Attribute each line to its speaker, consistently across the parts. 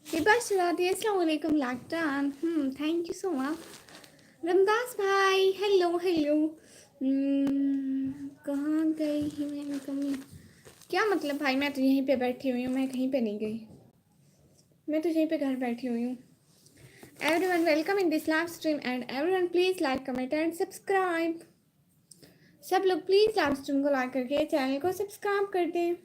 Speaker 1: Bashirati, Assalamualaikum Laktan. Thank you so much. Ramdas भाई hello hello. कहाँ गई ही मैं कमी? क्या मतलब भाई, मैं तो यहीं पे बैठी हुई हूँ, मैं कहीं पे नहीं गई, मैं तो यहीं पे घर बैठी हुई हूँ। Everyone welcome in this live stream and everyone please like comment and subscribe. सब लोग प्लीज लाइव स्ट्रीम को लाइक करके चैनल को सब्सक्राइब कर दें।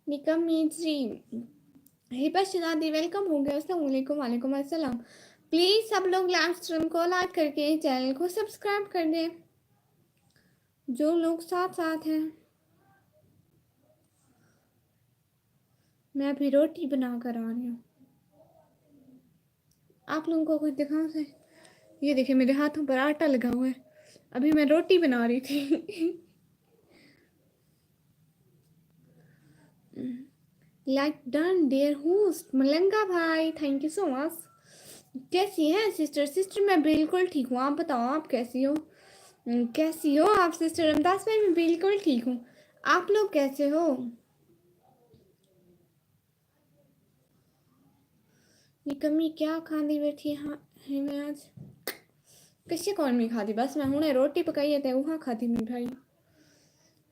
Speaker 1: निकम्मी जी हिबा शनादी वेलकम हो गया। अस्सलाम वालेकुम। वालेकुम अस्सलाम। प्लीज़ सब लोग लाइव स्ट्रीम को लाइक करके चैनल को सब्सक्राइब कर दें, जो लोग साथ साथ हैं। मैं अभी रोटी बना कर आ रही हूँ, आप लोगों को कुछ दिखाऊं से? ये देखिए मेरे हाथों पर आटा लगा हुआ है, अभी मैं रोटी बना रही थी। लाइक डन डियर होस्ट मलंगा भाई, थैंक यू सो मच। कैसी हैं सिस्टर? सिस्टर मैं बिल्कुल ठीक हूँ, आप बताओ आप कैसी हो? कैसी हो आप सिस्टर? रमदास भाई मैं बिल्कुल ठीक हूँ, आप लोग कैसे हो? निकम्मी क्या खाती बैठी हाँ है मैं आज? कशी कौन में खाती? बस मैं हूँ रोटी पकाई है वहाँ खाती मैं भाई,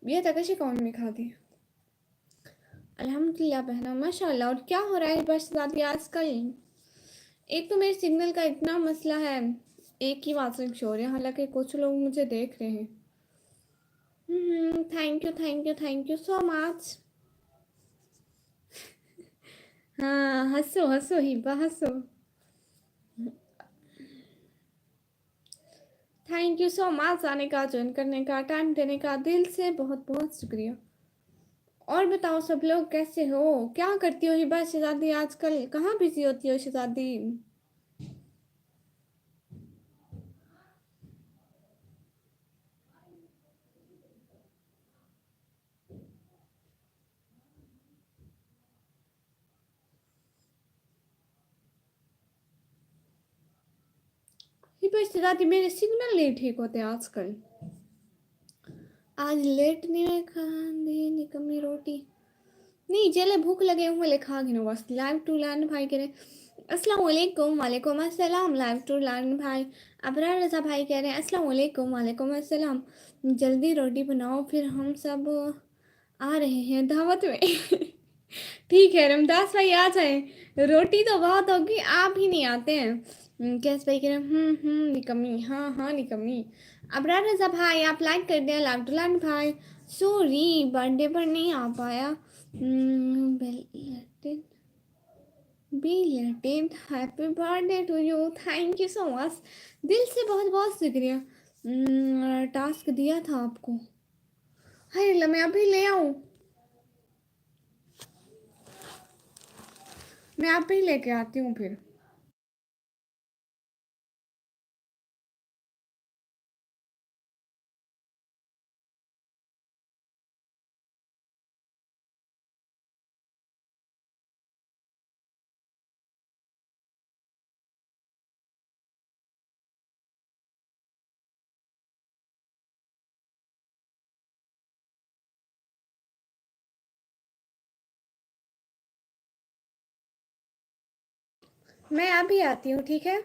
Speaker 1: ये था कशी कौन में खाती। अल्हम्दुलिल्लाह बहना माशाल्लाह। और क्या हो रहा है बस दादी आजकल? एक तो मेरे सिग्नल का इतना मसला है, एक ही बात से शोर है, हालांकि कुछ लोग मुझे देख रहे हैं। Thank you thank you thank you so much. हाँ हंसो हंसो हिब्बा हंसो। थैंक यू सो मच आने का, ज्वाइन करने का, टाइम देने का, दिल से बहुत बहुत शुक्रिया। और बताओ सब लोग कैसे हो? क्या करती हो हिबा शहजादी आजकल? कहाँ बिजी होती हो शहजादी? हिबा शहजादी मेरे सिग्नल नहीं ठीक होते आजकल। आज लेट नहीं खाने निकम्मी रोटी नहीं जेले भूख लगे हुए लिखा गिनो बस। लाइव टू लर्न भाई कह रहे अस्सलाम वालेकुम। वालेकुम अस्सलाम। लाइव टू लर्न भाई। अबरार रजा भाई कह रहे हैं अस्सलाम वालेकुम। वालेकुम अस्सलाम। जल्दी रोटी बनाओ फिर हम सब आ रहे हैं दावत में। ठीक है रमदास भाई आ जाए, रोटी तो बहुत होगी, आप ही नहीं आते हैं। कैस भाई कह रहे हैं निकम्मी, हाँ हाँ निकम्मी। अबरार रजा भाई आप लाइक कर दें। लाइव टू लर्न भाई सॉरी बर्थडे पर नहीं आ पाया। Belated happy birthday to you, thank you so much, दिल से बहुत बहुत शुक्रिया। टास्क दिया था आपको, हाय मैं अभी ले आऊँ, मैं अभी लेके आती हूँ फिर। मैं अभी आती हूँ ठीक है।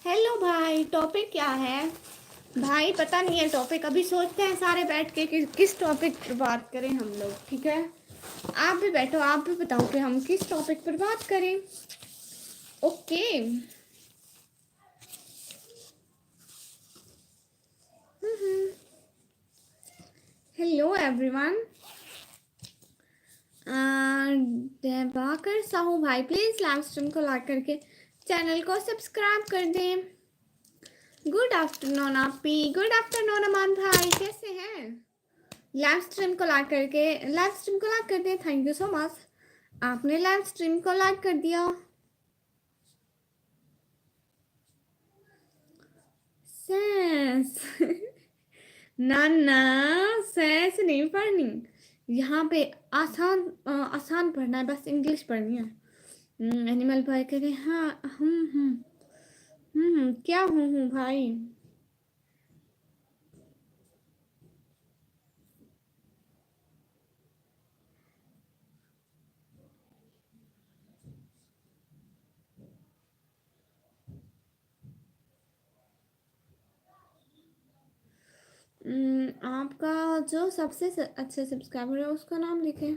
Speaker 1: हेलो भाई, टॉपिक क्या है? भाई पता नहीं है टॉपिक, अभी सोचते हैं सारे बैठ के कि किस टॉपिक पर बात करें हम लोग। ठीक है, आप भी बैठो, आप भी बताओ कि हम किस टॉपिक पर बात करें। Okay. Hello everyone. Devakar Sahu भाई प्लीज लाइव स्ट्रीम को लाइक करके चैनल को सब्सक्राइब कर दें। गुड आफ्टरनून आपी, गुड आफ्टरनून अमान भाई, कैसे हैं? लाइव स्ट्रीम को लाइक कर दें। थैंक यू सो मच, आपने लाइव स्ट्रीम को लाइक कर दिया। सेंस ना ना, सेंस नहीं पढ़नी यहाँ पे। आसान पढ़ना है, बस इंग्लिश पढ़नी है। एनिमल भाई कह रहे हाँ। क्या हूँ भाई। आपका जो सबसे अच्छा सब्सक्राइबर है उसका नाम लिखें।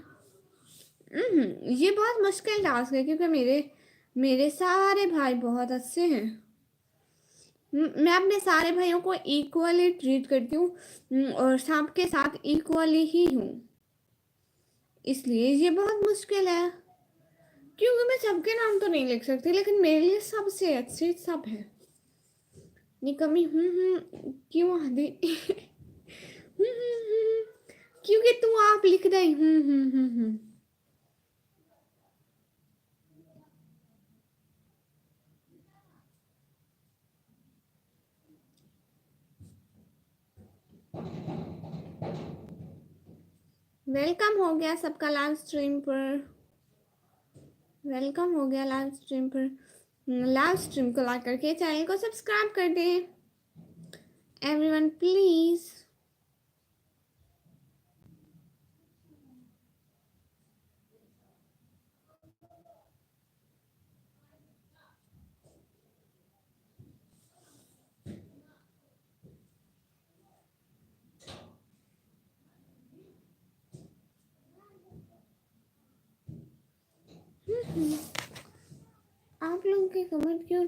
Speaker 1: ये बहुत मुश्किल टास्क है क्योंकि मेरे मेरे सारे भाई बहुत अच्छे हैं। मैं अपने सारे भाइयों को इक्वली ट्रीट करती हूँ और सबके साथ इक्वली ही हूँ, इसलिए ये बहुत मुश्किल है। क्योंकि मैं सबके नाम तो नहीं लिख सकती, लेकिन मेरे लिए सबसे अच्छे सब है। निकमी क्यों आदि क्योंकि तू आप लिख रही वेलकम हो गया सबका लाइव स्ट्रीम पर। वेलकम हो गया लाइव स्ट्रीम पर। लाइव स्ट्रीम को लाइक करके चैनल को सब्सक्राइब कर दें एवरीवन प्लीज। आप लोगों के कमेंट क्यों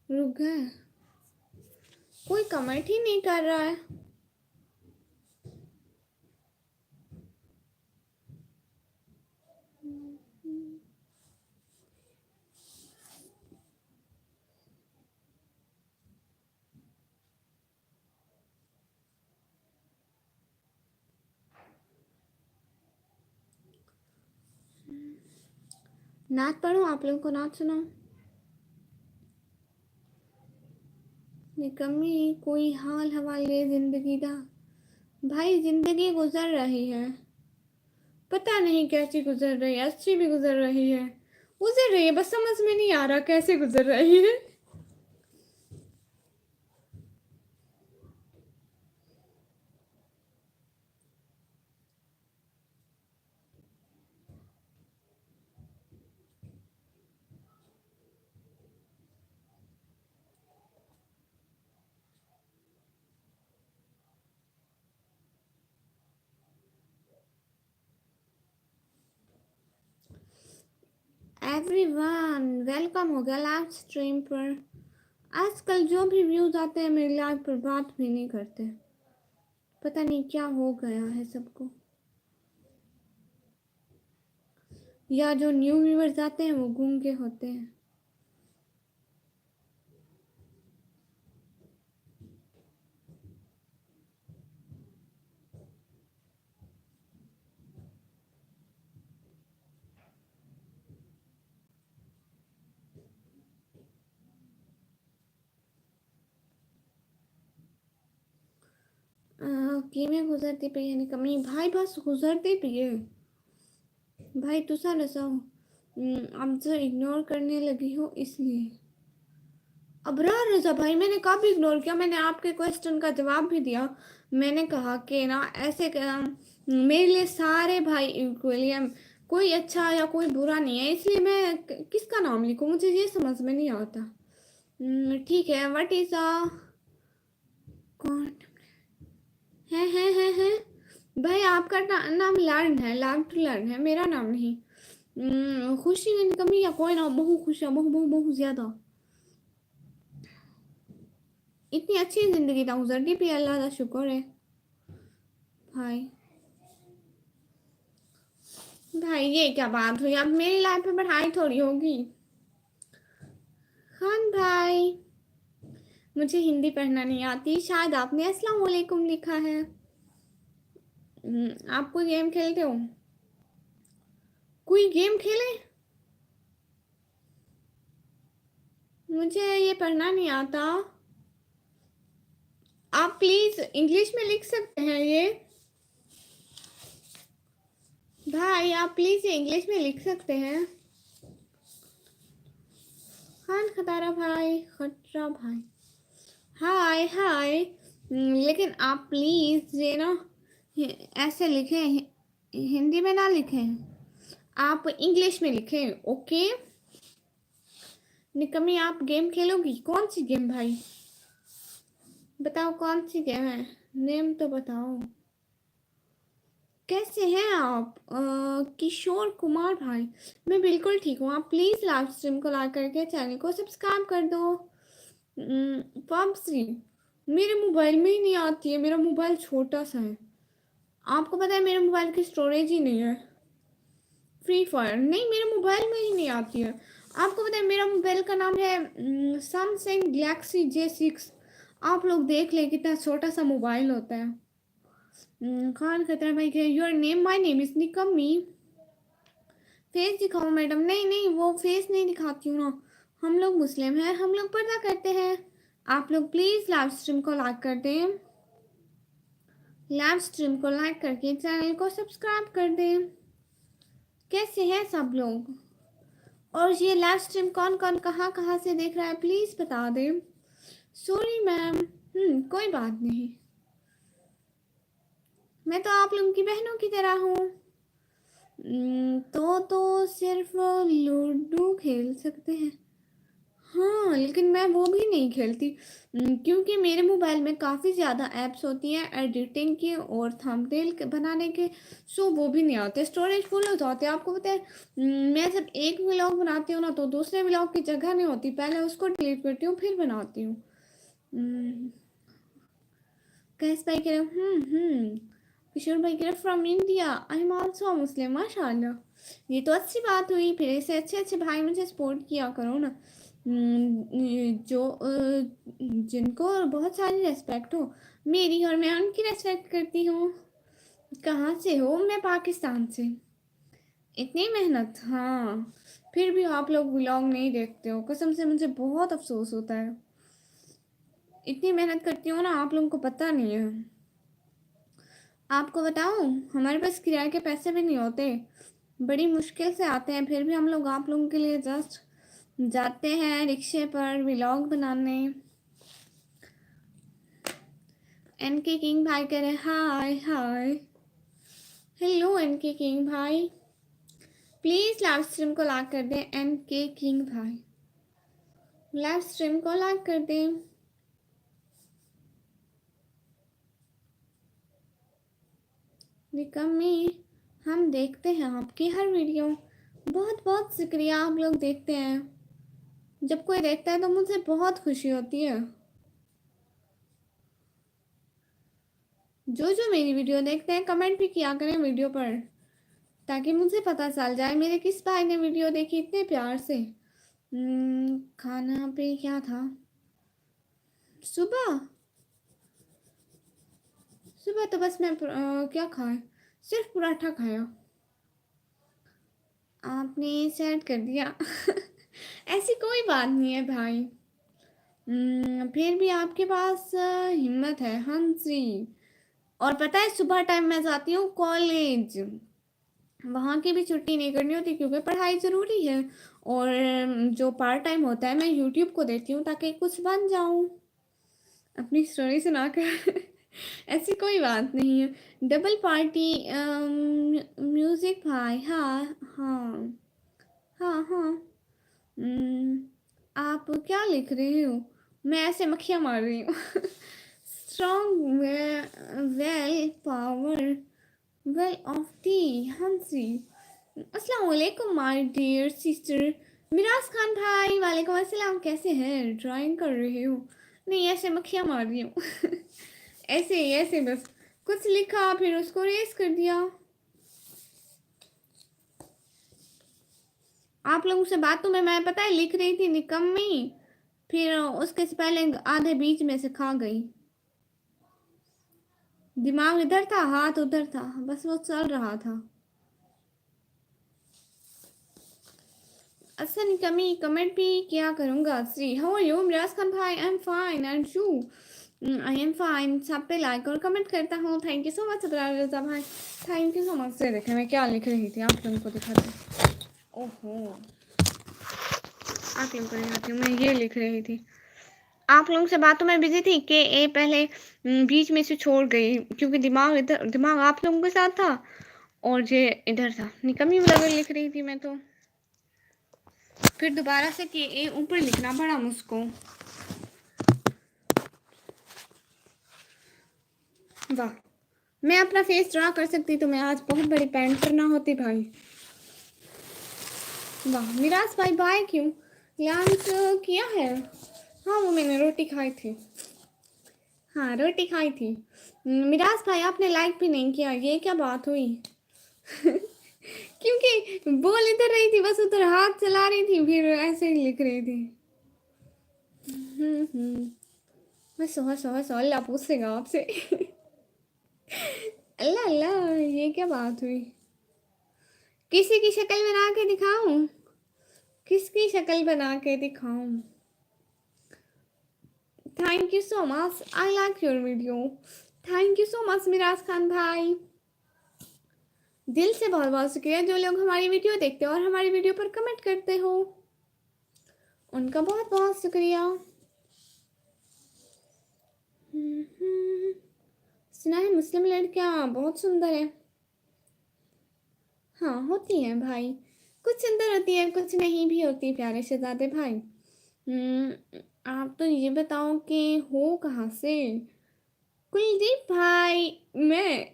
Speaker 1: रुक गए? कोई कमेंट ही नहीं कर रहा है। नाच पढ़ो, आप लोगों को नाच सुनाओ। निकम्मी कोई हाल हवाले जिंदगी दा। भाई जिंदगी गुजर रही है, पता नहीं कैसी गुजर रही है, अच्छी भी गुजर रही है, गुजर रही है, बस समझ में नहीं आ रहा कैसे गुजर रही है। एवरीवन वेलकम हो गया लाइव स्ट्रीम पर। आजकल जो भी व्यूज आते हैं मेरे लाइव पर बात भी नहीं करते, पता नहीं क्या हो गया है सबको। या जो न्यू व्यूअर्स आते हैं वो गूंगे होते हैं। किमें गुजरती पई है निकम्मी भाई, बस गुजरती पई है भाई। तुसा नसाओ अब जो इग्नोर करने लगी हो इसलिए। अबरार रजा भाई मैंने कब इग्नोर किया? मैंने आपके क्वेश्चन का जवाब भी दिया। मैंने कहा कि ना ऐसे मेरे लिए सारे भाई इक्वली हैं, कोई अच्छा या कोई बुरा नहीं है, इसलिए मैं किसका नाम लिखूं, मुझे ये समझ में नहीं आता। ठीक है, व्हाट इज कौन है भाई, आपका नाम लर्न है, लर्न टू लर्न है, मेरा नाम नहीं। खुशी की कमी या कोई ना, बहु खुश है, बहु बहु बहु ज्यादा। इतनी अच्छी जिंदगी था गुजरती भी, अल्लाह का शुक्र है भाई। भाई ये क्या बात हुई, अब मेरी लाइफ में पढ़ाई थोड़ी होगी। खान भाई, मुझे हिंदी पढ़ना नहीं आती, शायद आपने अस्सलाम वालेकुम लिखा है। आप कोई गेम खेलते हो? कोई गेम खेले? मुझे ये पढ़ना नहीं आता। आप प्लीज इंग्लिश में लिख सकते हैं ये? भाई आप प्लीज ये इंग्लिश में लिख सकते हैं? खान खतारा भाई, खतरा भाई, हाय हाय। लेकिन आप प्लीज ये ना ऐसे लिखें, हिंदी में ना लिखें, आप इंग्लिश में लिखें, ओके? निकम्मी, आप गेम खेलोगी? कौन सी गेम भाई? बताओ कौन सी गेम है, नेम तो बताओ। कैसे हैं आप? किशोर कुमार भाई, मैं बिल्कुल ठीक हूँ। आप प्लीज़ लाइव स्ट्रीम को लाइक करके चैनल को सब्सक्राइब कर दो। पबजी मेरे मोबाइल में ही नहीं आती है, मेरा मोबाइल छोटा सा है। आपको पता है मेरे मोबाइल की स्टोरेज ही नहीं है। फ्री फायर नहीं, मेरे मोबाइल में ही नहीं आती है। आपको पता है मेरा मोबाइल का नाम है सैमसंग गैलेक्सी J6। आप लोग देख ले कितना छोटा सा मोबाइल होता है। खान खतरा भाई के your name, my name is निकम्मी। फेस दिखाओ मैडम। नहीं नहीं, वो फेस नहीं दिखाती हूँ ना, हम लोग मुस्लिम हैं, हम लोग पर्दा करते हैं। आप लोग प्लीज़ लाइव स्ट्रीम को लाइक कर दें, लाइव स्ट्रीम को लाइक करके चैनल को सब्सक्राइब कर दें। कैसे हैं सब लोग? और ये लाइव स्ट्रीम कौन कौन कहाँ कहाँ से देख रहा है प्लीज़ बता दें। सॉरी मैम, कोई बात नहीं, मैं तो आप लोगों की बहनों की तरह हूँ। तो सिर्फ लूडो खेल सकते हैं। हाँ, लेकिन मैं वो भी नहीं खेलती, क्योंकि मेरे मोबाइल में काफ़ी ज़्यादा ऐप्स होती हैं एडिटिंग की और थंबनेल बनाने के। सो वो भी नहीं आते, स्टोरेज फुल हो जाते हैं। आपको पता है मैं जब एक व्लॉग बनाती हूँ ना, तो दूसरे व्लॉग की जगह नहीं होती, पहले उसको डिलीट करती हूँ फिर बनाती हूँ। कैस भाई कह रहे किशोर भाई कह रहे from India, I am also Muslim, माशाल्लाह। ये तो अच्छी बात हुई, फिर ऐसे अच्छे अच्छे भाई मुझे सपोर्ट किया करो ना। जो जिनको बहुत सारी रेस्पेक्ट हो मेरी, और मैं उनकी रेस्पेक्ट करती हूँ। कहाँ से हो? मैं पाकिस्तान से। इतनी मेहनत, हाँ, फिर भी आप लोग व्लॉग नहीं देखते हो, कसम से मुझे बहुत अफसोस होता है। इतनी मेहनत करती हूँ ना, आप लोगों को पता नहीं है। आपको बताऊँ, हमारे पास किराए के पैसे भी नहीं होते, बड़ी मुश्किल से आते हैं, फिर भी हम लोग आप लोगों के लिए जस्ट जाते हैं रिक्शे पर व्लॉग बनाने। एनके किंग भाई कह रहे हाय हाय, हेलो एनके किंग भाई, प्लीज़ लाइव स्ट्रीम को लाइक कर दें। एनके किंग भाई लाइव स्ट्रीम को लाइक कर दें। निकम्मी, हम देखते हैं आपकी हर वीडियो, बहुत बहुत शुक्रिया, आप लोग देखते हैं। जब कोई देखता है तो मुझे बहुत खुशी होती है। जो जो मेरी वीडियो देखते हैं कमेंट भी किया करें वीडियो पर, ताकि मुझे पता चल जाए मेरे किस भाई ने वीडियो देखी इतने प्यार से। खाना पे क्या था सुबह? सुबह तो बस मैं क्या खाया, सिर्फ पराठा खाया। आपने सेट कर दिया ऐसी कोई बात नहीं है भाई। फिर भी आपके पास हिम्मत है, हंसी। और पता है सुबह टाइम मैं जाती हूँ कॉलेज, वहाँ की भी छुट्टी नहीं करनी होती क्योंकि पढ़ाई ज़रूरी है। और जो पार्ट टाइम होता है मैं यूट्यूब को देती हूँ ताकि कुछ बन जाऊँ, अपनी स्टोरी सुनाकर ऐसी कोई बात नहीं है। डबल पार्टी म्यूज़िक भाई, हाँ हाँ हाँ हाँ। आप क्या लिख रहे हो? मैं ऐसे मक्खियाँ मार रही हूँ strong well power well of tea Hansi. अस्सलाम वालेकुम my dear sister Miraj Khan भाई। वालेकुम अस्सलाम, कैसे हैं? ड्राइंग कर रहे हो? नहीं, ऐसे मक्खियाँ मार रही हूँ ऐसे ही, ऐसे बस कुछ लिखा फिर उसको रेस कर दिया। आप लोगों से बातों में मैं पता है लिख रही थी निकम्मी, फिर उसके से पहले आधे बीच में से खा गई। दिमाग इधर था, हाथ उधर था, बस वो चल रहा था। अच्छा निकम्मी कमेंट भी क्या करूँगा। Shri how are you Miraj Khan भाई? I am fine and you? I am fine. सब पे लाइक और कमेंट करता हूँ। Thank you so much Raza भाई, थैंक यू सो मच। से देखें मैं क्या लिख रही थी, आप लोगों को दिखाती। ओहो, आप लोगों को दिखाती हूँ, मैं ये लिख रही थी। आप लोगों से बातों में बिजी थी कि ये पहले बीच में से छोड़ गई क्योंकि दिमाग आप लोगों के साथ था और ये इधर था। निकम्मी ब्लॉगर लिख रही थी मैं, तो फिर दोबारा से कि ये ऊपर लिखना पड़ा मुझको। वाह, मैं अपना फेस ड्रा कर सकती तो मैं आज बहुत बड़ी पेंटर ना होती भाई। वाह मिराज भाई बाय क्यों? लंच किया है? हाँ वो मैंने रोटी खाई थी। हाँ रोटी खाई थी। मिराज भाई आपने लाइक भी नहीं किया, ये क्या बात हुई? क्योंकि बोल इधर रही थी, बस उधर हाथ चला रही थी, फिर ऐसे ही लिख रही थी। बस अल्लाह पूछेगा आपसे अल्लाह अल्लाह, ये क्या बात हुई? किसी की शक्ल बना के दिखाऊं? किसकी शक्ल बना के दिखाऊं? Thank you so much, I like your video. Thank you so much Miraj Khan भाई, दिल से बहुत बहुत शुक्रिया जो लोग हमारी वीडियो देखते हो और हमारी वीडियो पर कमेंट करते हो, उनका बहुत बहुत शुक्रिया। सुना है मुस्लिम लड़कियां बहुत सुंदर है। हाँ होती हैं भाई, कुछ सुंदर होती है कुछ नहीं भी होती। प्यारे शहजादे भाई, आप तो ये बताओ कि हो कहाँ से? कुलदीप भाई, मैं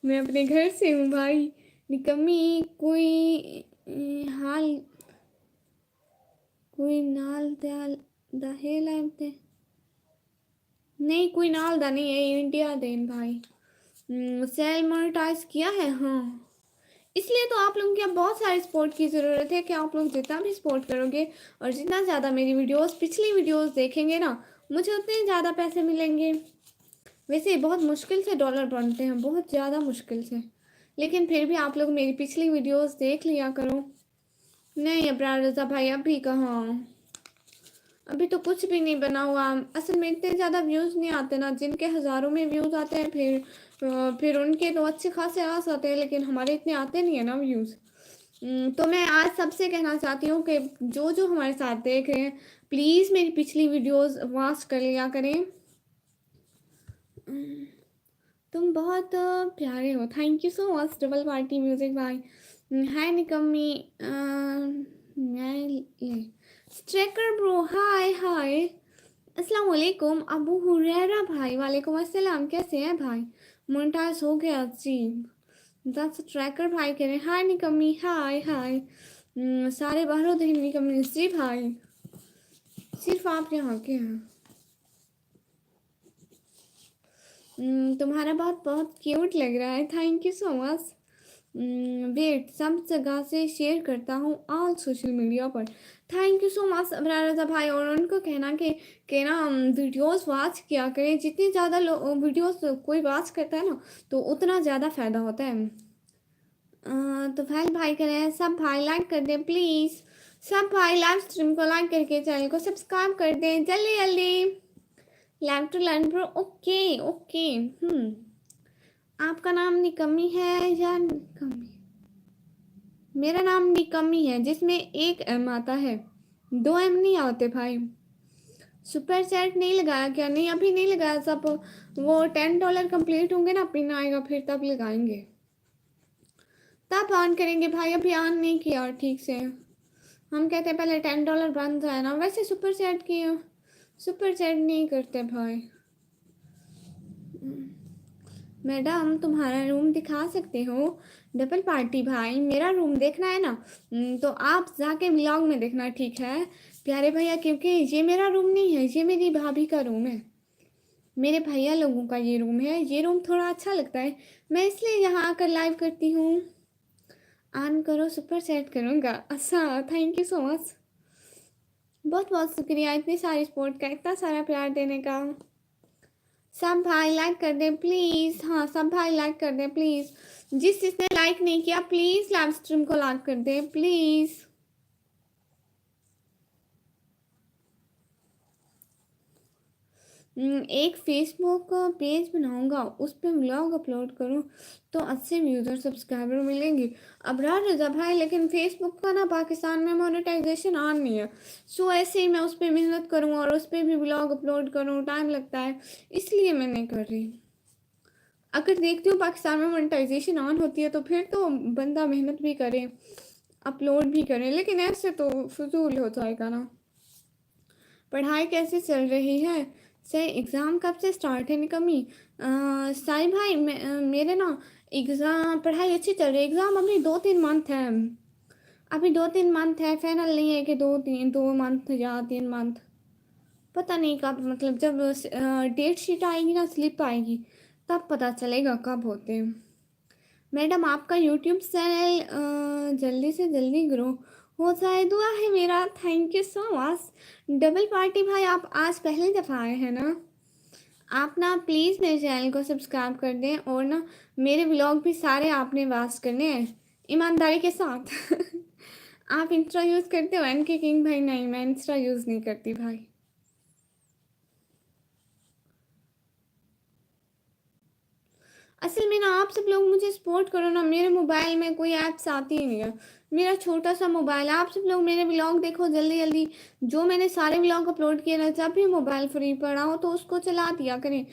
Speaker 1: मैं अपने घर से हूँ भाई। निकम्मी कोई हाल कोई नाल दयाल दहेल आते नहीं, कोई नाल दा नहीं है, इंडिया देन भाई। सेल मोनेटाइज किया है हाँ, इसलिए तो आप लोगों की अब बहुत सारे सपोर्ट की ज़रूरत है कि आप लोग जितना भी सपोर्ट करोगे और जितना ज़्यादा मेरी वीडियोस पिछली वीडियोस देखेंगे ना, मुझे उतने ज़्यादा पैसे मिलेंगे। वैसे बहुत मुश्किल से डॉलर बनते हैं, बहुत ज़्यादा मुश्किल से, लेकिन फिर भी आप लोग मेरी पिछली वीडियोस देख लिया करो। नहीं अबरार रज़ा भाई अभी कहाँ, अभी तो कुछ भी नहीं बना हुआ। असल में इतने ज़्यादा व्यूज़ नहीं आते ना, जिनके हज़ारों में व्यूज़ आते हैं फिर उनके तो अच्छे खासे आस आते हैं, लेकिन हमारे इतने आते नहीं है ना व्यूज़। तो मैं आज सबसे कहना चाहती हूँ कि जो जो हमारे साथ देख रहे हैं प्लीज़ मेरी पिछली वीडियोस वॉच कर लिया करें। तुम बहुत प्यारे हो, thank you so much double party music भाई। हाय निकम्मी, स्ट्रेकर ब्रो, हाय हाय, अस्सलाम वालेकुम अबू हुरैरा भाई। वालेकुम अस्सलाम, कैसे हैं भाई? मोनेटाइज हो गया जी, दैट्स ट्रैकर भाई कह रहे हैं हाय निकम्मी, हाय हाय। सारे बाहरों दे निकम्मी जी भाई, सिर्फ आप यहाँ के हैं। तुम्हारा बहुत बहुत क्यूट लग रहा है, thank you so much. Wait सब जगह से शेयर करता हूँ ऑल सोशल मीडिया पर, thank you so much Abrar Raza भाई। और उनको कहना कि ना वीडियोस वॉच किया करें, जितनी ज़्यादा वीडियोस कोई वॉच करता है ना तो उतना ज़्यादा फ़ायदा होता है। तो भाई कह रहे हैं सब भाई लाइक कर दें प्लीज़, सब भाई लाइव स्ट्रीम को लाइक करके चैनल को सब्सक्राइब कर दें जल्दी जल्दी। Live to learn pro, okay okay. आपका नाम निकम्मी है या निकम्मी? मेरा नाम निकम्मी है जिसमें एक एम आता है, 2 एम नहीं आते भाई। सुपर चैट नहीं लगाया क्या? नहीं अभी नहीं लगाया, सब वो $10 कंप्लीट होंगे ना, पिन आएगा फिर तब लगाएंगे, तब ऑन करेंगे भाई। अभी ऑन नहीं किया ठीक से, हम कहते हैं पहले $10 बन जाए ना। वैसे सुपर चैट नहीं करते भाई, मैडम तुम्हारा रूम दिखा सकते हो? डबल पार्टी भाई, मेरा रूम देखना है ना? तो आप जाके व्लॉग में देखना, ठीक है प्यारे भैया, क्योंकि ये मेरा रूम नहीं है, ये मेरी भाभी का रूम है, मेरे भैया लोगों का ये रूम है। ये रूम थोड़ा अच्छा लगता है, मैं इसलिए यहाँ आकर लाइव करती हूँ। ऑन करो, सुपर सेट करूँगा। अच्छा, थैंक यू सो मच, बहुत बहुत शुक्रिया इतनी सारी सपोर्ट का, इतना सारा प्यार देने का। सब भाई लाइक कर दें प्लीज़। हाँ, सब भाई लाइक कर दें प्लीज़। जिसने लाइक नहीं किया प्लीज़ लाइव स्ट्रीम को लाइक कर दें प्लीज़। एक फेसबुक पेज बनाऊंगा, उस पर व्लॉग अपलोड करूँ तो अच्छे व्यूज़ और सब्सक्राइबर मिलेंगे। अबरार रजा भाई, लेकिन फेसबुक का ना पाकिस्तान में मोनेटाइजेशन ऑन नहीं है, सो ऐसे ही मैं उस पर मेहनत करूँ और उस पर भी व्लॉग अपलोड करूँ, टाइम लगता है, इसलिए मैं नहीं कर रही। अगर देखती हूँ पाकिस्तान में मोनेटाइजेशन ऑन होती है तो फिर तो बंदा मेहनत भी करे, अपलोड भी करे, लेकिन ऐसे तो फजूल हो जाएगा ना। पढ़ाई कैसी चल रही है? से एग्ज़ाम कब से स्टार्ट है निकम्मी? साई भाई, मेरे ना एग्ज़ाम पढ़ाई अच्छी चल रही है। एग्ज़ाम अभी 2-3 मंथ है, अभी 2-3 मंथ है, फाइनल नहीं है कि 2 मंथ या 3 मंथ, पता नहीं कब, मतलब जब डेट शीट आएगी ना, स्लिप आएगी, तब पता चलेगा कब होते हैं। मैडम आपका यूट्यूब चैनल जल्दी से जल्दी ग्रो हो जाए, दुआ है मेरा। Thank you so much. Double party भाई, आप आज पहली दफ़ा आए हैं ना? आप ना प्लीज़ मेरे चैनल को सब्सक्राइब कर दें, और ना मेरे व्लॉग भी सारे आपने वाच करने हैं ईमानदारी के साथ। आप इंस्टा यूज़ करते हो एन के किंग भाई? नहीं, मैं इंस्टा यूज़ नहीं करती भाई। असल में ना आप सब लोग मुझे सपोर्ट करो ना, मेरे मोबाइल में कोई ऐप्स आती ही नहीं है, मेरा छोटा सा मोबाइल है। आप सब लोग मेरे व्लॉग देखो जल्दी जल्दी, जो मैंने सारे व्लॉग अपलोड किए ना, जब भी मोबाइल फ्री पड़ा हो तो उसको चला दिया करें।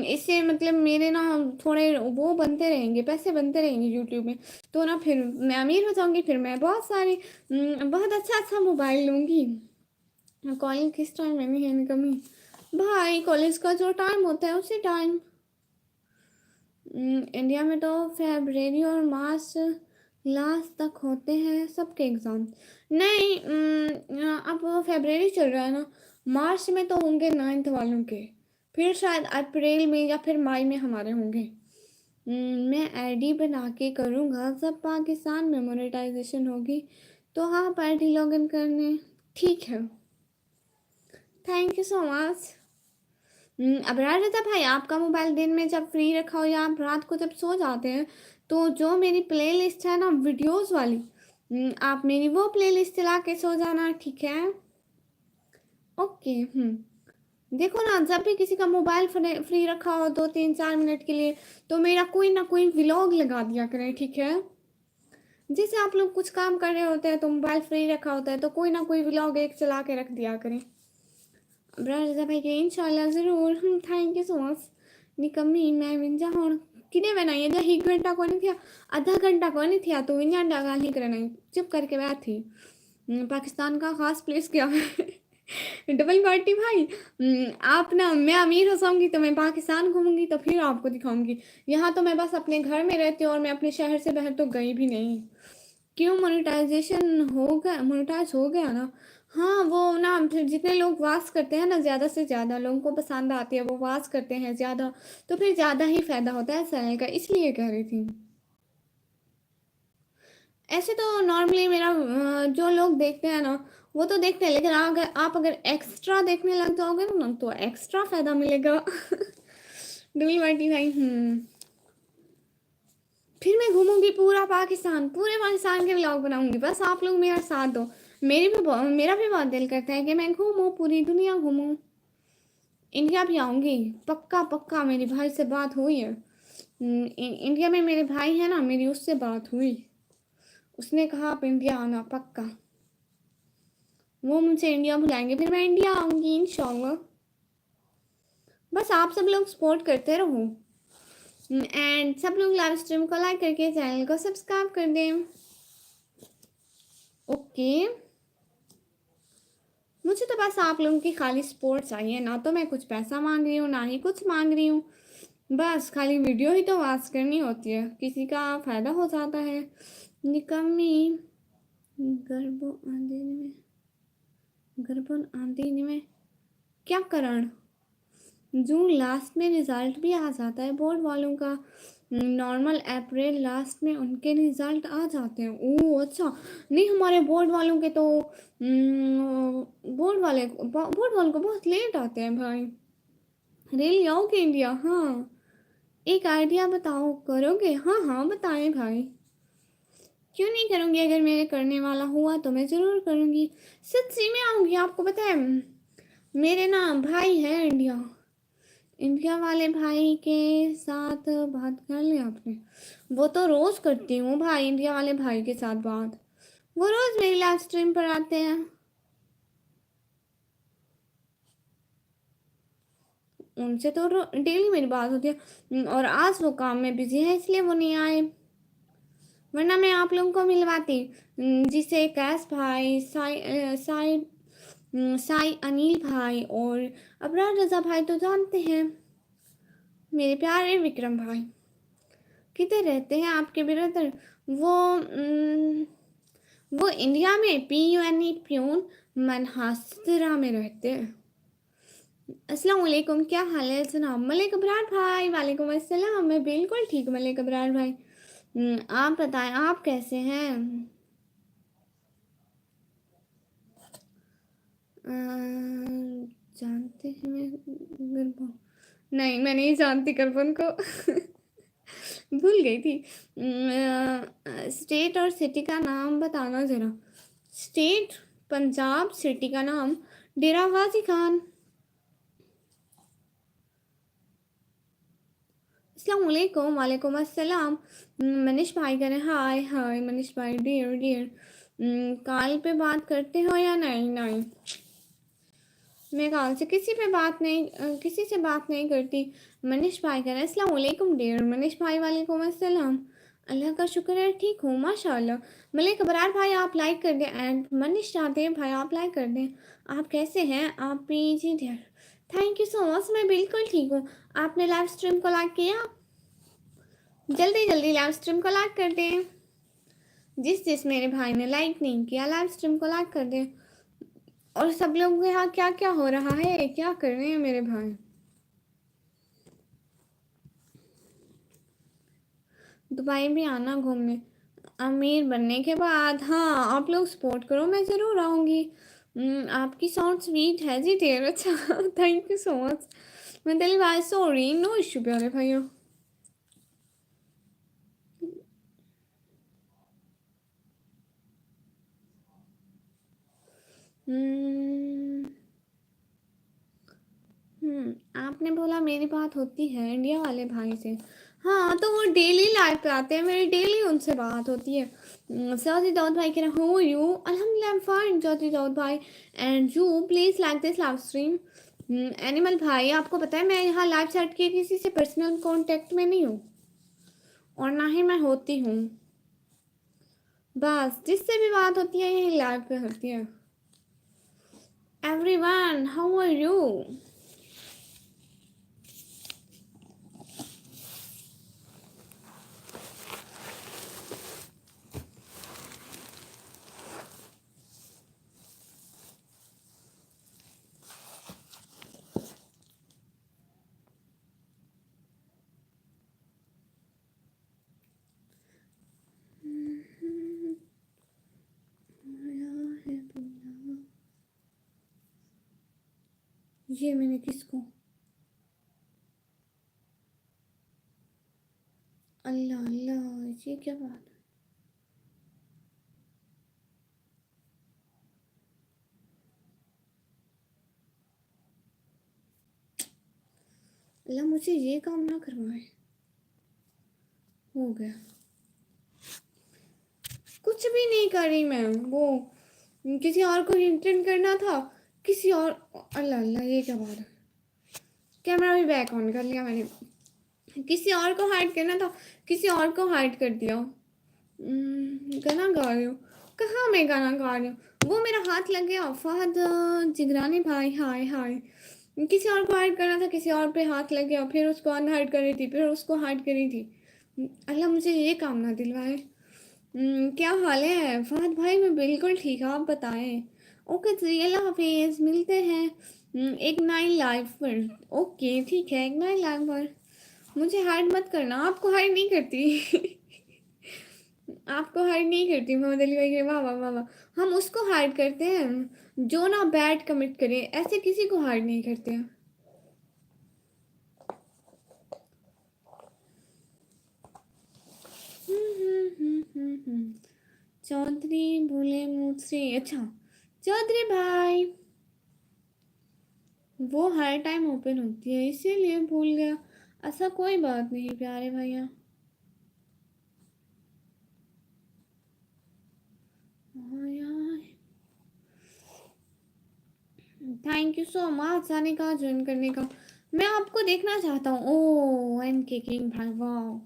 Speaker 1: इससे मतलब मेरे ना थोड़े वो बनते रहेंगे, पैसे बनते रहेंगे यूट्यूब में, तो ना फिर मैं अमीर हो जाऊँगी, फिर मैं बहुत सारी बहुत अच्छा अच्छा मोबाइल लूँगी। कॉलेज किस टाइम में नहीं है कमी भाई? कॉलेज का जो टाइम होता है उसी टाइम। इंडिया में तो फरवरी और मार्च लास्ट तक होते हैं सबके एग्ज़ाम। नहीं, अब फरवरी चल रहा है ना, मार्च में तो होंगे 9th वालों के, फिर शायद अप्रैल में या फिर मई में हमारे होंगे। मैं आईडी बना के करूँगा, जब पाकिस्तान में मोनेटाइजेशन होगी तो हाँ आईडी लॉगिन करने, ठीक है। Thank you so much. Abrar Raza भाई, आपका मोबाइल दिन में जब फ्री रखा हो या आप रात को जब सो जाते हैं, तो जो मेरी प्लेलिस्ट है ना वीडियोस वाली, आप मेरी वो प्लेलिस्ट चला के सो जाना, ठीक है? ओके। देखो ना, जब भी किसी का मोबाइल फ्री रखा हो 2-3-4 मिनट के लिए, तो मेरा कोई ना कोई व्लॉग लगा दिया करें, ठीक है? जैसे आप लोग कुछ काम कर रहे होते हैं तो मोबाइल फ्री रखा होता है, तो कोई ना कोई व्लॉग एक चला के रख दिया करें। रज़ा भाई के इंशाल्लाह ज़रूर। Thank you so much. निकम्मी मैं विंजा हूँ किने बनाई है, 1 घंटा को नहीं थिया, आधा घंटा को नहीं थिया, तो विंजा डागाल ही करना, चुप करके बैठी। पाकिस्तान का खास प्लेस क्या है? डबल पार्टी भाई, आप ना, मैं अमीर हो जाऊंगी तो मैं पाकिस्तान घूमूंगी तो फिर आपको दिखाऊंगी। यहाँ तो मैं बस अपने घर में रहती हूँ और मैं अपने शहर से बाहर तो गई भी नहीं। क्यों? मोनेटाइजेशन हो गया, मोनेटाइज हो गया ना। हाँ, वो ना फिर जितने लोग वाच करते हैं ना, ज़्यादा से ज़्यादा लोगों को पसंद आती है, वो वाच करते हैं ज़्यादा, तो फिर ज़्यादा ही फ़ायदा होता है चैनल का, इसलिए कह रही थी। ऐसे तो नॉर्मली मेरा जो लोग देखते हैं ना वो तो देखते हैं, लेकिन अगर आप अगर एक्स्ट्रा देखने लग जाओगे ना तो एक्स्ट्रा फ़ायदा मिलेगा। डबल वाइटी भाई। फिर मैं घूमूंगी पूरा पाकिस्तान, पूरे पाकिस्तान के व्लॉग बनाऊंगी, बस आप लोग मेरा साथ दो। मेरा भी बहुत दिल करता है कि मैं घूमूं, पूरी दुनिया घूमूं। इंडिया भी आऊंगी, पक्का पक्का। मेरी भाई से बात हुई है, इंडिया में मेरे भाई है ना, मेरी उससे बात हुई, उसने कहा आप इंडिया आना पक्का। वो मुझे इंडिया बुलाएंगे, फिर मैं इंडिया आऊंगी इंशाल्लाह। बस आप सब लोग सपोर्ट करते रहो, एंड सब लोग लाइव स्ट्रीम को लाइक करके चैनल को सब्सक्राइब कर दें। ओके, मुझे तो बस आप लोगों की खाली सपोर्ट चाहिए, ना तो मैं कुछ पैसा मांग रही हूँ, ना ही कुछ मांग रही हूँ। बस खाली वीडियो ही तो वॉच करनी होती है, किसी का फ़ायदा हो जाता है। निकम्मी गर्भो अंधेरे में, गर्भन अंधेरे में क्या करण। जून लास्ट में रिजल्ट भी आ जाता है बोर्ड वालों का। नॉर्मल अप्रैल लास्ट में उनके रिजल्ट आ जाते हैं। ओह अच्छा, नहीं हमारे बोर्ड वालों के तो बोर्ड वालों को बहुत लेट आते हैं भाई। रियली आओगे इंडिया? हाँ, एक आइडिया बताओ, करोगे? हाँ हाँ बताएं भाई, क्यों नहीं करूँगी, अगर मेरे करने वाला हुआ तो मैं ज़रूर करूँगी। सच्ची में आऊँगी। आपको पता है मेरे ना भाई है इंडिया, इंडिया वाले भाई के साथ बात कर ली आपने? वो तो रोज़ करती हूँ भाई, इंडिया वाले भाई के साथ बात। वो रोज़ मेरी लाइव स्ट्रीम पर आते हैं, उनसे तो डेली मेरी बात होती है। और आज वो काम में बिजी है इसलिए वो नहीं आए, वरना मैं आप लोगों को मिलवाती। जिसे कैश भाई, साई अनिल भाई और अबरार रजा भाई तो जानते हैं, मेरे प्यारे विक्रम भाई। किधर रहते हैं आपके ब्रदर? वो वो इंडिया में PUNE प्यून मनहासरा में रहते हैं। अस्सलाम वालेकुम, क्या हाल है जनाब मलिक अबरार भाई? वालेकुम अस्सलाम, मैं बिल्कुल ठीक हूँ मलिक अबरार भाई। आप बताएं आप कैसे हैं? जानते हैं मैं गरबा? नहीं मैं नहीं जानती गरबन को। भूल गई थी। स्टेट और सिटी का नाम बताना ज़रा। स्टेट पंजाब, सिटी का नाम डेरा गाजी खान। अस्सलाम वालेकुम। वालेकुम अस्सलाम। मनीष भाई कह रहे हैं हाय हाय मनीष भाई, डियर डियर। कॉल पे बात करते हो या नहीं? नहीं, मैं कॉल से किसी से बात नहीं करती। मनीष भाई कह रहे हैं अस्सलाम वालेकुम डियर। मनीष भाई वालेकुम अस्सलाम। अल्लाह का शुक्र है ठीक हूँ माशाल्लाह। मलिक अबरार भाई आप लाइक कर दें, एंड मनीष चाहते हैं भाई आप लाइक कर दें। आप कैसे हैं आप भी जी dear? Thank you so much, मैं बिल्कुल ठीक हूँ। आपने लाइव स्ट्रीम को लाइक किया? जल्दी जल्दी लाइव स्ट्रीम को लाइक कर दें। जिस जिस मेरे भाई ने लाइक नहीं किया लाइव स्ट्रीम को लाइक कर दें। और सब लोग यहाँ क्या क्या हो रहा है, क्या कर रहे हैं मेरे भाई? दुबई भी आना घूमने अमीर बनने के बाद। हाँ आप लोग सपोर्ट करो, मैं ज़रूर आऊँगी। आपकी साउंड स्वीट है जी देर। अच्छा थैंक यू सो मच। मैं दिल भाई सॉरी, नो इशू प्यारे भाइयों। आपने बोला मेरी बात होती है इंडिया वाले भाई से। हाँ तो वो डेली लाइव पे आते हैं, मेरी डेली उनसे बात होती है। ज्योति दाऊद भाई कह रहे हो यू? अल्हम्दुलिल्लाह आई एम फाइन ज्योति दाऊद भाई। And you please like this live stream. Animal भाई आपको पता है मैं यहाँ लाइव चैट के किसी से पर्सनल कांटेक्ट में नहीं हूँ, और ना ही मैं होती हूँ। बस जिससे भी बात होती है यही लाइव पे होती है। Everyone how are you? ये मैंने किसको? अल्लाह अल्लाह, ये क्या बात है? अल्लाह मुझे ये काम ना करवाए। हो गया, कुछ भी नहीं करी मैं। वो किसी और को इंटेंट करना था, किसी और। अल्लाह अल्लाह, ये क्या बात है? कैमरा भी बैक ऑन कर लिया मैंने। किसी और को हाइड करना था, किसी और को हाइड कर दिया। गाना गा रही हूँ? कहाँ मैं गाना गा रही हूँ? वो मेरा हाथ लग गया। फहद जिगरानी भाई हाय हाय। किसी और को हाइड करना था, किसी और पे हाथ लग गया, फिर उसको अनहाइड कर रही थी, फिर उसको हाइड कर रही थी। अल्लाह मुझे ये काम ना दिलवाए। क्या हाल है फहद भाई? मैं बिल्कुल ठीक हूँ, आप बताएं। ओके जी, अल्लाह हाफिज़, मिलते हैं एक नई लाइव पर। ओके ठीक है, एक नई लाइव पर। मुझे हाइड मत करना, आपको हाइड नहीं करती। आपको हाइड नहीं करती मोहम्मद अली भाई। वाह वाह वाह वाह। हम उसको हाइड करते हैं जो ना बैड कमिट करे, ऐसे किसी को हाइड नहीं करते हैं। चौधरी बोले मुझसे, अच्छा चौधरी भाई, वो हर टाइम ओपन होती है इसीलिए भूल गया। ऐसा कोई बात नहीं प्यारे भैया। थैंक यू सो मच आने का, ज्वाइन करने का। मैं आपको देखना चाहता हूँ। ओ एन के किंग भाई, वाह।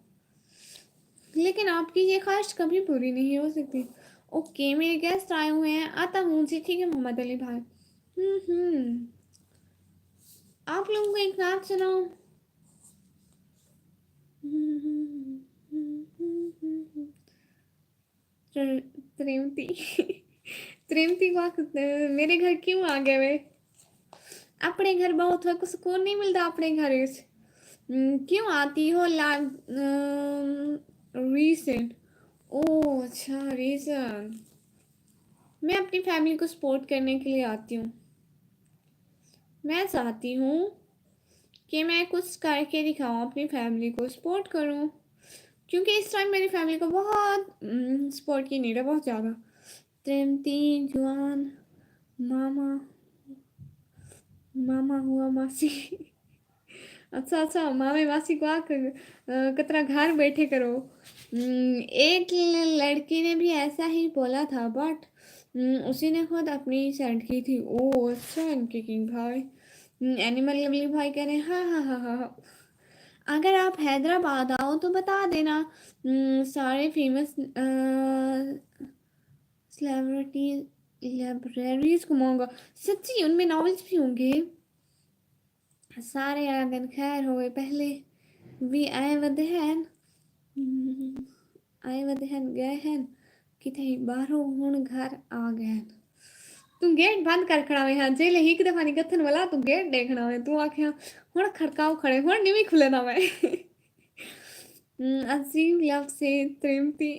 Speaker 1: लेकिन आपकी ये ख्वाहिश कभी पूरी नहीं हो सकती। ओके मेरे गेस्ट आए हुए हैं, आता हूँ जी। ठीक है मोहम्मद अली भाई। हम्म। आप लोगों को एक नाच सुनाऊं? त्रेमती। त्रेमती को मेरे घर क्यों आ गए वे? अपने घर बहुत है, सुकून नहीं मिलता अपने घर से। क्यों आती हो लाइव? रीसेंट। ओह अच्छा, रीजन। मैं अपनी फैमिली को सपोर्ट करने के लिए आती हूँ। मैं चाहती हूँ कि मैं कुछ करके दिखाऊँ, अपनी फैमिली को सपोर्ट करूँ, क्योंकि इस टाइम मेरी फैमिली को बहुत सपोर्ट की नीड है, बहुत ज़्यादा। त्रेमती जुआन मामा, मामा हुआ मासी। अच्छा अच्छा, मामे मासी को आकर कतरा घर बैठे करो। एक लड़की ने भी ऐसा ही बोला था, बट उसी ने खुद अपनी सेंड की थी। ओ अच्छा, इनके किंग भाई। एनिमल लवली भाई कह रहे हैं हाँ हाँ हाँ हाँ हाँ। अगर आप हैदराबाद आओ तो बता देना। सारे फेमस सेलिब्रिटी लाइब्रेरीज घुमाऊंगा। सच्ची उनमें नॉवेल्स भी होंगे। सारे आंगन खैर होए पहले भी आए वदे हैं। आए वदे हैं गए हैं किथे बाहरों हुण घर आ गए। तू गेट बंद कर खड़ा है जेले ही दफा नहीं कथन वाला, तू गेट देखना है, तू आखे हुण खड़काओ खड़े हुण नहीं भी खुले ना मैं। अजीब लव से त्रेमती।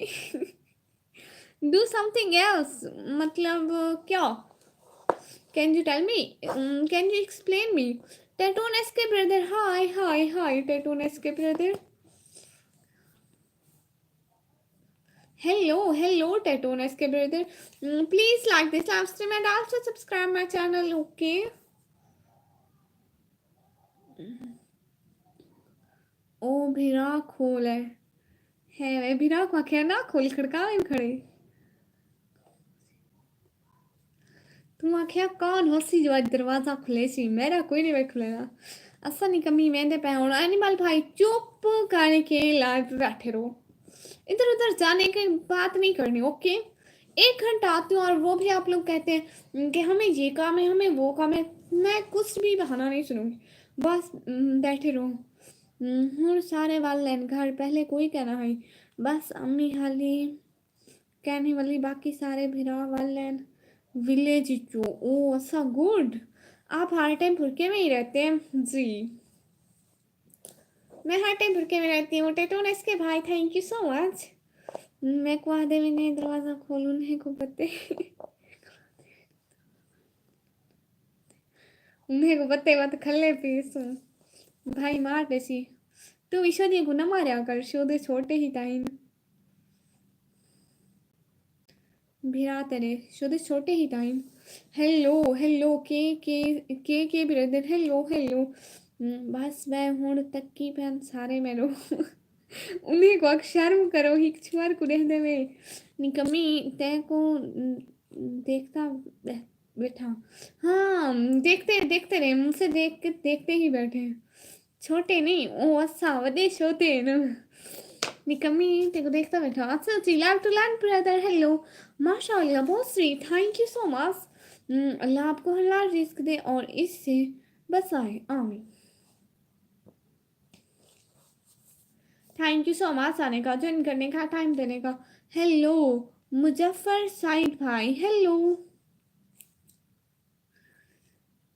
Speaker 1: डू समथिंग एल्स, मतलब क्या? Can you tell me, can you explain me? Tattoo SK brother, hi hi hi tattoo SK brother. Hello, Tattoo SK brother. Please like this live stream and also subscribe my channel, okay? ओ भीरा खोल है वे भीरा को आखे ना खोल खड़का में खड़े। तुम आखिया कौन होसी जो आज दरवाजा खुले सी, मेरा कोई नहीं वे खुलेगा। असा नहीं कमी मेहंदे पे होना। एनिमल भाई चुप करके लाइव पे बैठे रहो, इधर उधर जाने की बात नहीं करनी, ओके? 1 घंटा आती हूँ और वो भी आप लोग कहते हैं कि हमें ये काम है, हमें वो काम है। मैं कुछ भी बहाना नहीं सुनूंगी, बस बैठे रहो। हूँ सारे वाल लैन घर पहले कोई कहना है, बस अम्मी हाली कहने वाली, बाकी सारे भिरा वाल लैन विलेज जो। ओ ऐसा गुड। आप हर टाइम भुरके में ही रहते हैं जी? मैं हर टाइम भुरके में रहती हूँ। टेटोन इसके भाई, थैंक यू सो मच। मैं को आधे में नहीं दरवाजा खोलूं नहीं को पत्ते। उन्हें को पत्ते मत खल्ले पीस भाई मार देसी। तू ईश्वरी को न मारा कर, शोधे छोटे ही टाइम भिरा तेरे शोधे छोटे ही टाइम। हेलो हेलो के ब्रदर, हेलो हेलो। बस मैं हूं तक की पहन सारे मेरो। उन्हें को शर्म करो ही छुआर को रह दे में निकम्मी तय को देखता बैठा। हाँ देखते देखते रहे, मुझसे देख के देखते ही बैठे हैं। छोटे नहीं ओ अच्छा वडे छोटे हैं ना। निकम्मी तेरे को देखता बैठा। अच्छा जी, love to learn brother, hello. माशाल्लाह बहुत sweet, thank you so much. अल्लाह आपको हलाल रिस्क दे और इससे बस आए आमीन। थैंक यू सो मच आने का, ज्वाइन करने का, टाइम देने का। हेलो मुजफ्फर साइद भाई, हेलो।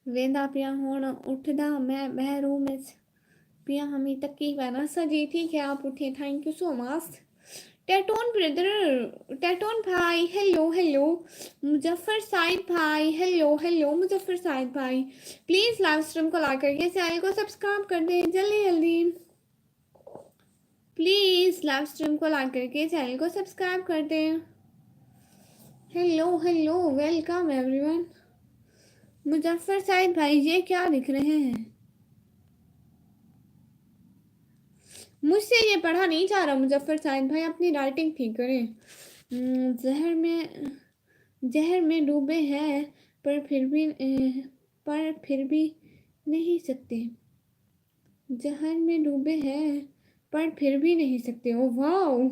Speaker 1: वेंदा पिया हुण उठदा मैं बह रूम में पिया हमी तक की वैना सजी। ठीक है आप उठे, thank you so much. Tattoo brother, tattoo भाई, हेलो हेलो। मुजफ्फर साइद भाई, हेलो हेलो मुजफ्फर साइद भाई। प्लीज लाइव स्ट्रीम को लाइक करके चैनल को सब्सक्राइब कर दें जल्दी जल्दी। प्लीज लाइव स्ट्रीम को लाइक करके चैनल को सब्सक्राइब कर दें। Hello hello, welcome everyone. Muzaffar Sayed भाई ये क्या लिख रहे हैं? मुझसे ये पढ़ा नहीं जा रहा। मुजफ्फर साइद भाई अपनी राइटिंग ठीक करें। जहर में डूबे हैं पर फिर भी नहीं सकते। जहर में डूबे हैं पर फिर भी नहीं सकते। Oh wow.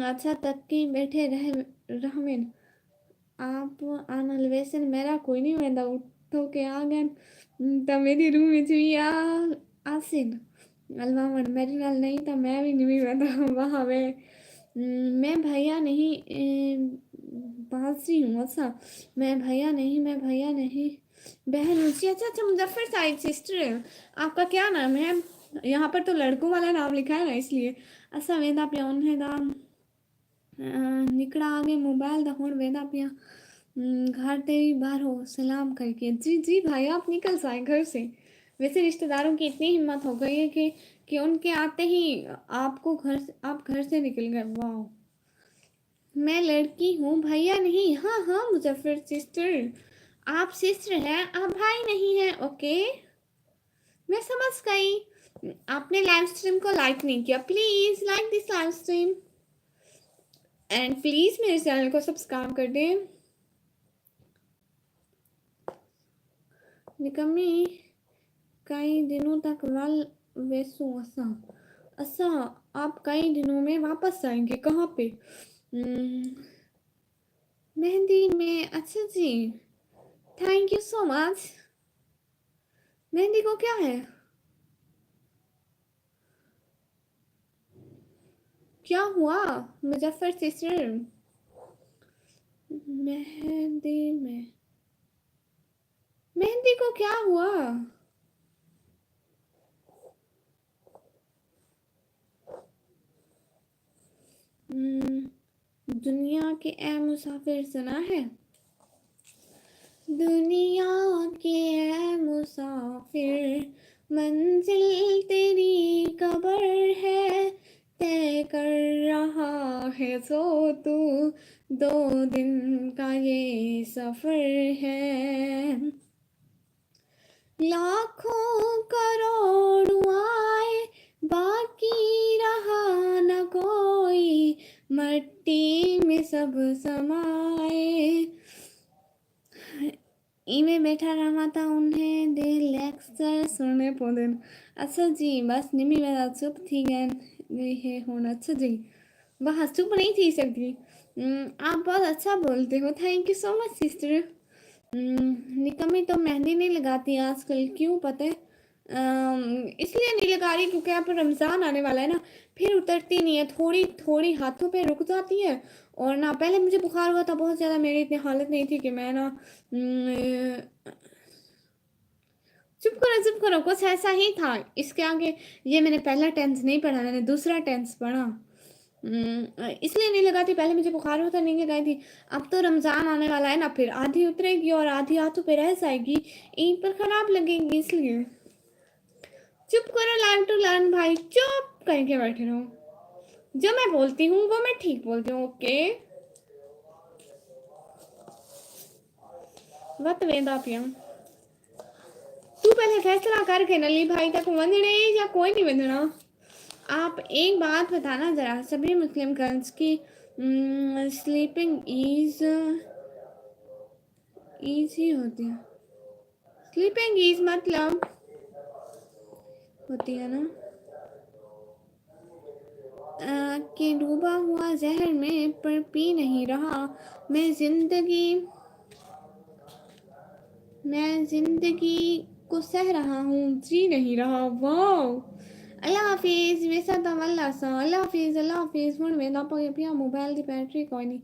Speaker 1: अच्छा तक की बैठे रहमेन आप आनल वैसे मेरा कोई नहीं वेंदा उठो के आ गए तो मेरी रूम में भी आ आसिन अलवावन मेरे नाल नहीं तो मैं भी नहीं वेंदा वहाँ वे। मैं भैया नहीं बासी हूँ। अच्छा मैं भैया नहीं बहन हूँ। अच्छा अच्छा मुजफ्फर साइड सिस्टर, आपका क्या नाम है? यहाँ पर तो लड़कों वाला नाम लिखा है ना इसलिए। अच्छा वेंदा प्यान है दाम निकड़ा आगे मोबाइल दा हुण वेंदा पिया घर ते भी बाहर हो सलाम करके। जी जी भाई आप निकल जाए घर से। वैसे रिश्तेदारों की इतनी हिम्मत हो गई है कि उनके आते ही आप घर से निकल गए। वाह। मैं लड़की हूँ भैया नहीं। हाँ हाँ मुजफ्फर सिस्टर, आप सिस्टर हैं, आप भाई नहीं हैं। ओके मैं समझ गई। आपने लाइव स्ट्रीम को लाइक नहीं किया, please like this live stream and please मेरे चैनल को सब्सक्राइब कर दें। निकम्मी कई दिनों तक वाल वैसू असा असा आप कई दिनों में वापस आएंगे। कहाँ पे? मेहंदी में। अच्छा जी, थैंक यू सो मच। मेहंदी को क्या है? क्या हुआ मुजफ्फर सिस्टर? मेहंदी में मेहंदी को क्या हुआ? दुनिया के ए मुसाफिर सुना है? दुनिया के ए मुसाफिर मंजिल तेरी कबर है तय कर रहा है सो तू दो दिन का ये सफर है। लाखों करोड़ आए बाकी रहा न कोई मट्टी में सब समाए। इमे बैठा रहा था उन्हें दे लेक्चर सुनने पौधे। अच्छा जी बस निमी मेरा चुप थी गए है होना। अच्छा जी वहाँ चुप नहीं थी सकती। आप बहुत अच्छा बोलते हो, thank you so much sister. निकम्मी तो मेहंदी नहीं लगाती आजकल, क्यों पता है? इसलिए नहीं लगा रही क्योंकि यहाँ पर रमज़ान आने वाला है ना, फिर उतरती नहीं है, थोड़ी थोड़ी हाथों पे रुक जाती है। और ना पहले मुझे बुखार हुआ था बहुत ज़्यादा, मेरी इतनी हालत नहीं थी कि मैं ना चुप करो कुछ ऐसा ही था। इसके आगे ये मैंने पहला टेंस नहीं पढ़ा, मैंने दूसरा टेंस पढ़ा। इसलिए नहीं लगाती, पहले मुझे बुखार होता नहीं लगाई थी। अब तो रमज़ान आने वाला है ना, फिर आधी उतरेगी और आधी हाथों पे रह जाएगी, ईद पर खराब लगेगी इसलिए। चुप करो लाइव टू लर्न भाई, चुप करके बैठे रहो। जो मैं बोलती हूँ वो मैं ठीक बोलती हूँ। ओके वत वेंदा पिया तू पहले फैसला करके नली भाई तक वंदने या कोई नहीं वंदना। आप एक बात बताना जरा, सभी मुस्लिम गर्ल्स की स्लीपिंग ईजी होती है। स्लीपिंग ईज मतलब होती है ना कि डूबा हुआ जहर में पर पी नहीं रहा मैं जिंदगी मैं जिंदगी को सह रहा हूँ, जी नहीं रहा। वाह, अल्लाह हाफिज। वैसा तो अल्लाह सा, अल्लाह हाफिज, अल्लाह हाफिज। ਹੁਣ ਵੇਲਾ ਪਏ ਪਿਆ ਮੋਬਾਈਲ ਦੀ बैटरी कोई नहीं।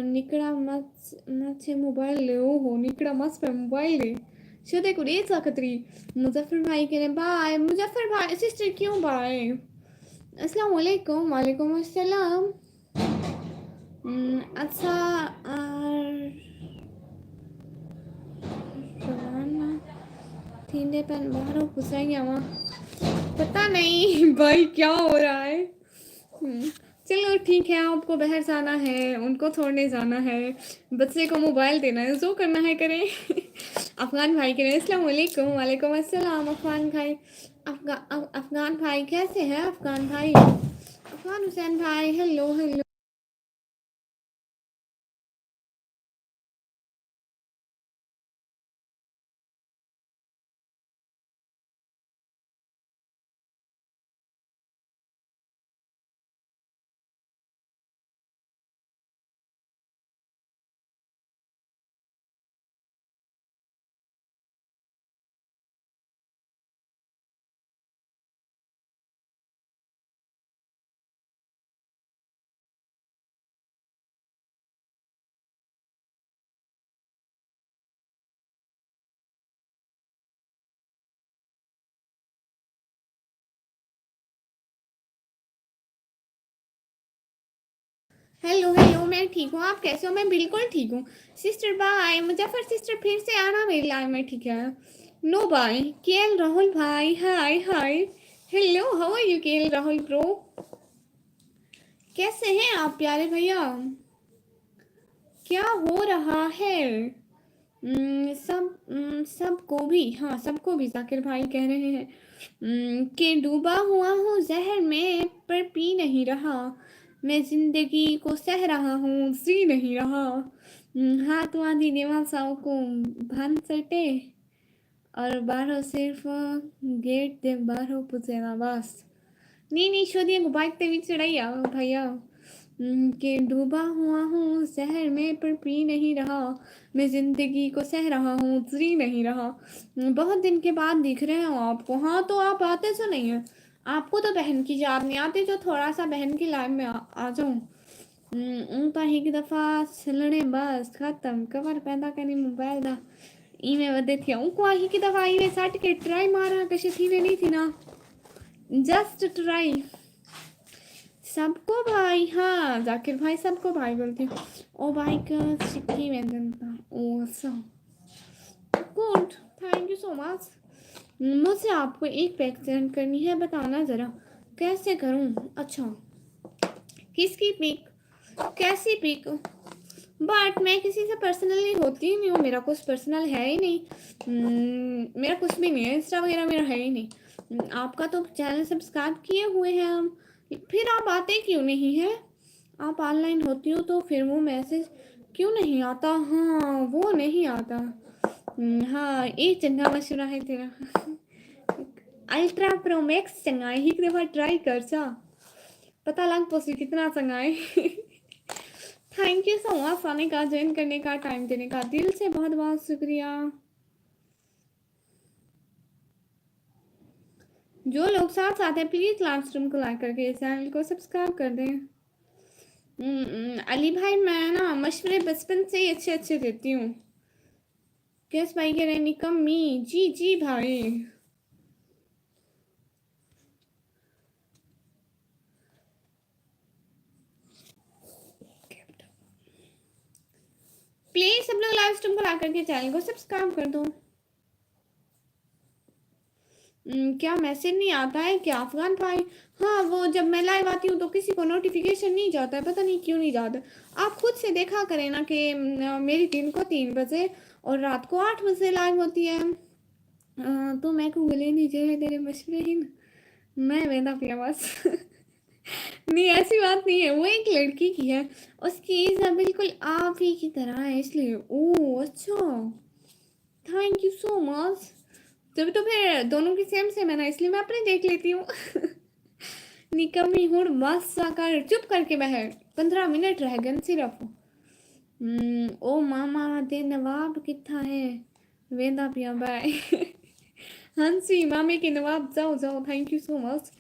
Speaker 1: निकड़ा मत मत से मोबाइल ले, ओहो निकड़ा मत पे मोबाइल ले। शुदे को दे सकती। मुजफ्फर भाई कह रहे बाय। मुजफ्फर भाई सिस्टर क्यों बाय? अस्सलाम वालेकुम। वालेकुम अस्सलाम। अच्छा रवाना थींदे पन बाहरों घुसाएंगे वहाँ। पता नहीं भाई क्या हो रहा है। चलो ठीक है, आपको बाहर जाना है, उनको छोड़ने जाना है, बच्चे को मोबाइल देना है, जो करना है करें। अफगान भाई करें। अस्सलाम वालेकुम। वालेकुम अस्सलाम। अफगान भाई अफगान भाई कैसे हैं? अफगान भाई, अफगान हुसैन भाई, हेलो हेलो। हेलो हेलो, मैं ठीक हूँ, आप कैसे हो? मैं बिल्कुल ठीक हूँ। Sister bye. मुजफ्फर सिस्टर फिर से आना मेरी लाइफ में, ठीक है? No bye. केएल राहुल भाई, hi hi. Hello, how are you KL Rahul bro? कैसे हैं आप प्यारे भैया? क्या हो रहा है? सबको भी, हाँ सबको भी जाकिर भाई कह रहे हैं कि डूबा हुआ हूँ जहर में पर पी नहीं रहा। मैं जिंदगी को सह रहा हूँ, जी नहीं रहा। हाथ वादी देवासाओं को भान सटे और बारह सिर्फ गेट दे बारह पुजेना बस। नहीं नहीं, शोधिया को बाइक पे भी चढ़ाई आओ भैया। कि डूबा हुआ हूँ शहर में पर पी नहीं रहा। मैं जिंदगी को सह रहा हूँ, जी नहीं रहा। बहुत दिन के बाद दिख रहे हो आपको। हाँ तो आप आते तो नहीं है, आपको तो बहन की याद नहीं आती, जो थोड़ा सा बहन की लाइफ में आ जाऊँ। उनका एक दफ़ा छलने बस खत्म कवर पैदा करनी मोबाइल दा। इवें वधे थी उनको ही की दफ़ा इवें सट के ट्राई मारा कशी थी नहीं थी ना, जस्ट ट्राई। सबको भाई, हाँ जाकिर भाई सबको भाई बोलती हूँ। ओ भाई का सिक्की में जनता ओ अच्छा good, thank you so much. मुझे आपको एक पैक सेंड करनी है, बताना ज़रा कैसे करूँ? अच्छा, किसकी पिक? कैसी पिक? बट मैं किसी से पर्सनली होती ही नहीं हूँ, मेरा कुछ पर्सनल है ही नहीं। मेरा कुछ भी नहीं है, इंस्टा वगैरह मेरा है ही नहीं। आपका तो चैनल सब्सक्राइब किए हुए हैं हम, फिर आप आते क्यों नहीं हैं? आप ऑनलाइन होती हो तो फिर वो मैसेज क्यों नहीं आता? हाँ वो नहीं आता। हाँ एक चंगा मशवरा है तेरा। अल्ट्रा प्रो मैक्स चंगा है, एक दफ़ा ट्राई कर चा, पता लग पोसी कितना चंगा है। थैंक यू सो मच आने का, ज्वाइन करने का, टाइम देने का, दिल से बहुत बहुत शुक्रिया। जो लोग साथ साथ हैं प्लीज क्लासरूम को लाइक करके चैनल को सब्सक्राइब कर दें। अली भाई मैं ना मशवरे बचपन से ही अच्छे अच्छे देती हूँ। कैस भाई कह रहे निकम्मी, जी जी भाई। प्लीज सब लोग लाइव स्ट्रीम को लाइक करके चैनल को सब्सक्राइब कर दो। क्या मैसेज नहीं आता है क्या अफगान भाई? हाँ वो जब मैं लाइव आती हूँ तो किसी को नोटिफिकेशन नहीं जाता है, पता नहीं क्यों नहीं जाता। आप खुद से देखा करें ना कि मेरी दिन को 3 बजे और रात को 8 बजे लाइव होती है। तो मैं को बोले नीचे है तेरे मशवरे ही ना, मैं वेदा पिया बस। नहीं ऐसी बात नहीं है, वो एक लड़की की है, उसकी एज बिल्कुल आप ही की तरह है इसलिए। ओह अच्छा, थैंक यू सो मच। तभी तो फिर दोनों की सेम सेम है ना, इसलिए मैं अपने देख लेती हूँ। निकम्मी हूँ बस जाकर चुप करके बहर 15 मिनट रह गए सिर्फ। ओ मामा दे नवाब कितना है? वेदा पिया बाय। हंसी मामी के नवाब जाओ जाओ, थैंक यू सो मच।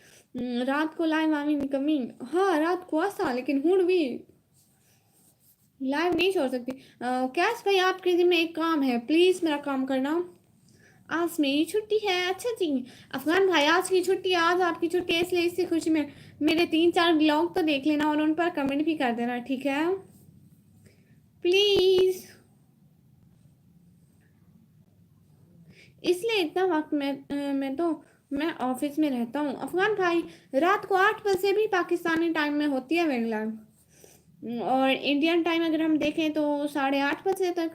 Speaker 1: रात को लाइव मामी में कमी, हाँ रात को आसा, लेकिन हूँ भी लाइव नहीं छोड़ सकती। कैश भाई आपके जिम्मे एक काम है, प्लीज मेरा काम करना। आज मेरी छुट्टी है। अच्छा जी अफगान भाई, आज की छुट्टी, आज आपकी छुट्टी है, इसलिए इसी खुशी में मेरे 3-4 ब्लॉग तो देख लेना और उन पर कमेंट भी कर देना, ठीक है प्लीज। इसलिए इतना वक्त मैं ऑफिस में रहता हूँ अफगान भाई। रात को 8 बजे भी पाकिस्तानी टाइम में होती है मेरी लाइव, और इंडियन टाइम अगर हम देखें तो 8:30 बजे तक।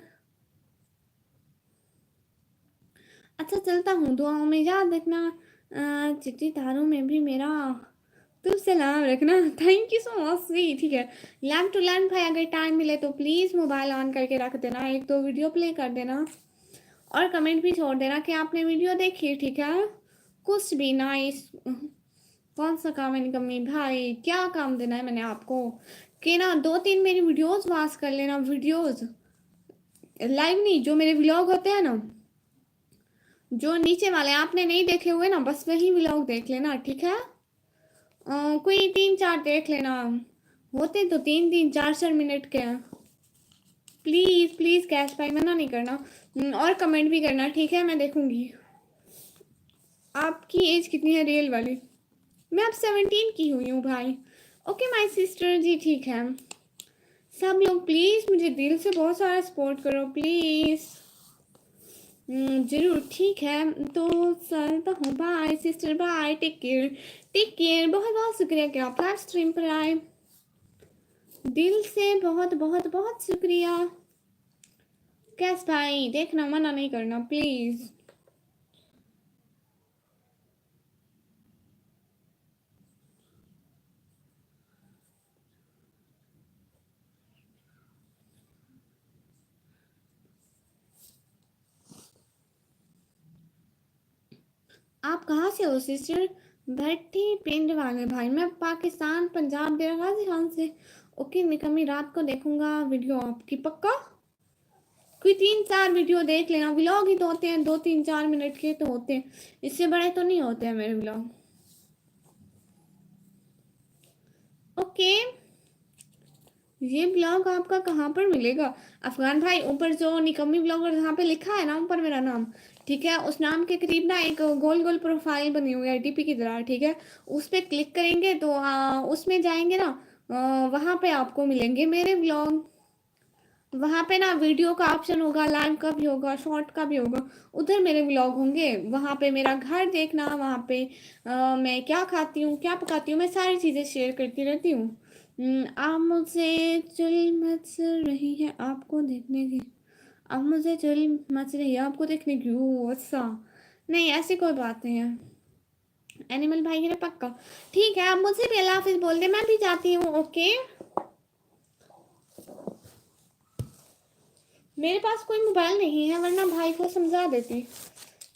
Speaker 1: अच्छा चलता हूँ, दुआओं में याद रखना, चिट्ठी तारों में भी मेरा तुम सलाम रखना। थैंक यू सो मच जी, ठीक है। लैंड टू लैंड भाई, अगर टाइम मिले तो प्लीज़ मोबाइल ऑन करके रख देना, एक दो वीडियो प्ले कर देना और कमेंट भी छोड़ देना कि आपने वीडियो देखी, ठीक है। कुछ भी नाइस। कौन सा काम है निकम्मी भाई, क्या काम देना है मैंने आपको कि ना 2-3 मेरी वीडियोस वॉच कर लेना, वीडियोस लाइव नहीं, जो मेरे व्लॉग होते हैं ना, जो नीचे वाले आपने नहीं देखे हुए ना, बस वही व्लॉग देख लेना, ठीक है। कोई 3-4 देख लेना, होते तो 3-3 4-4 मिनट के हैं। प्लीज़ प्लीज़ कैश भाई मना नहीं करना, और कमेंट भी करना, ठीक है, मैं देखूंगी। आपकी एज कितनी है रियल वाली? मैं अब 17 की हुई हूँ भाई। ओके माय सिस्टर जी, ठीक है। सब लोग प्लीज़ मुझे दिल से बहुत सारा सपोर्ट करो प्लीज़। जरूर, ठीक है तो चलता हूँ, bye sister, bye, take care, take care. बहुत बहुत शुक्रिया कि आप लाइव स्ट्रीम पर आए, दिल से बहुत बहुत बहुत शुक्रिया। कैस भाई देखना, मना नहीं करना प्लीज। आप कहाँ से हो सिस्टर? भट्टी पिंड वाले भाई, मैं पाकिस्तान पंजाब देहरादून खान से। ओके निकम्मी, रात को देखूंगा वीडियो आपकी पक्का। कोई 3-4 वीडियो देख लेना, व्लॉग ही तो होते हैं 2-3-4 मिनट के तो होते हैं, इससे बड़े तो नहीं होते हैं मेरे व्लॉग। ओके ये ब्लॉग आपका कहाँ पर मिलेगा अफगान भाई? ऊपर जो निकम्मी ब्लॉगर जहाँ पे लिखा है ना ऊपर मेरा नाम, ठीक है, उस नाम के करीब ना एक गोल गोल प्रोफाइल बनी हुई है डीपी की तरह, ठीक है। उस पर क्लिक करेंगे तो उसमें जाएंगे ना, वहाँ पे आपको मिलेंगे मेरे ब्लॉग। वहाँ पे ना वीडियो का ऑप्शन होगा, लाइव का भी होगा, शॉर्ट का भी होगा, उधर मेरे व्लॉग होंगे। वहाँ पे मेरा घर देखना, वहाँ पे मैं क्या खाती हूँ, क्या पकाती हूँ, मैं सारी चीज़ें शेयर करती रहती हूँ। आप मुझसे चुल मच रही है आपको देखने की, अब मुझे चुल मच रही है आपको देखने की। ओह अच्छा, नहीं ऐसी कोई बात नहीं है एनिमल भाई ने पक्का। ठीक है, आप मुझे भी अल्लाह हाफिज बोल दे, मैं भी जाती हूँ। ओके मेरे पास कोई मोबाइल नहीं है, वरना भाई को समझा देती।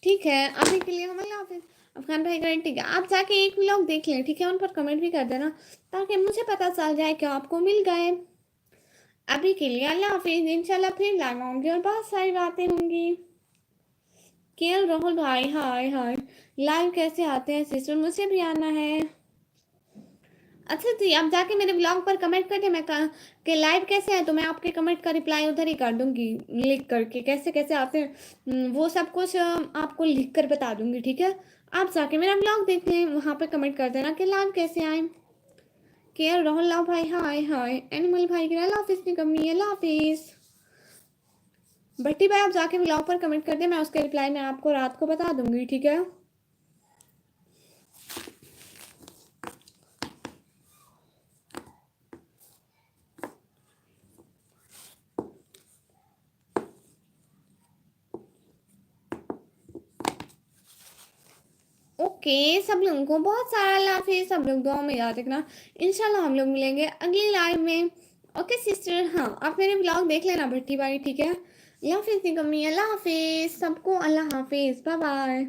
Speaker 1: ठीक है अभी के लिए हम अल्लाह हाफिज। अफगान भाई करें, ठीक है, आप जाके एक व्लॉग देख लें, ठीक है, उन पर कमेंट भी कर देना ताकि मुझे पता चल जाए कि आपको मिल गए। अभी के लिए अल्लाह हाफिज, इंशाल्लाह फिर लाइव आऊंगी और बहुत सारी बातें होंगी। केएल राहुल भाई हाय हाय, लाइव कैसे आते हैं सिस्टर, मुझे भी आना है। अच्छा जी आप जाके मेरे ब्लॉग पर कमेंट करके, मैं कि लाइव कैसे है, तो मैं आपके कमेंट का रिप्लाई उधर ही कर दूंगी, लिख करके कैसे कैसे आते हैं वो सब कुछ आपको लिख कर बता दूंगी, ठीक है। आप जाके मेरा ब्लॉग देख लें, वहाँ पे कमेंट कर देना कि लाइव कैसे आए। केयर राहुल लाभ भाई हाय हाय, एनिमल भाई की अल्लाह हाफिज निकम्मी, अल्लाह हाफिज। भट्टी भाई आप जाके ब्लॉग पर कमेंट कर दे, मैं उसके रिप्लाई में आपको रात को बता दूंगी, ठीक है। ओके सब लोगों को बहुत सारा अल्लाह हाफिज, सब लोग दुआ में याद रखना, इंशाल्लाह हम लोग मिलेंगे अगली लाइव में। ओके सिस्टर, हाँ आप मेरे ब्लॉग देख लेना भट्टी भाई, ठीक है। अल्लाह हाफिज निकम्मी, अल्लाह हाफिज सबको, अल्लाह हाफिज, बाय बाय।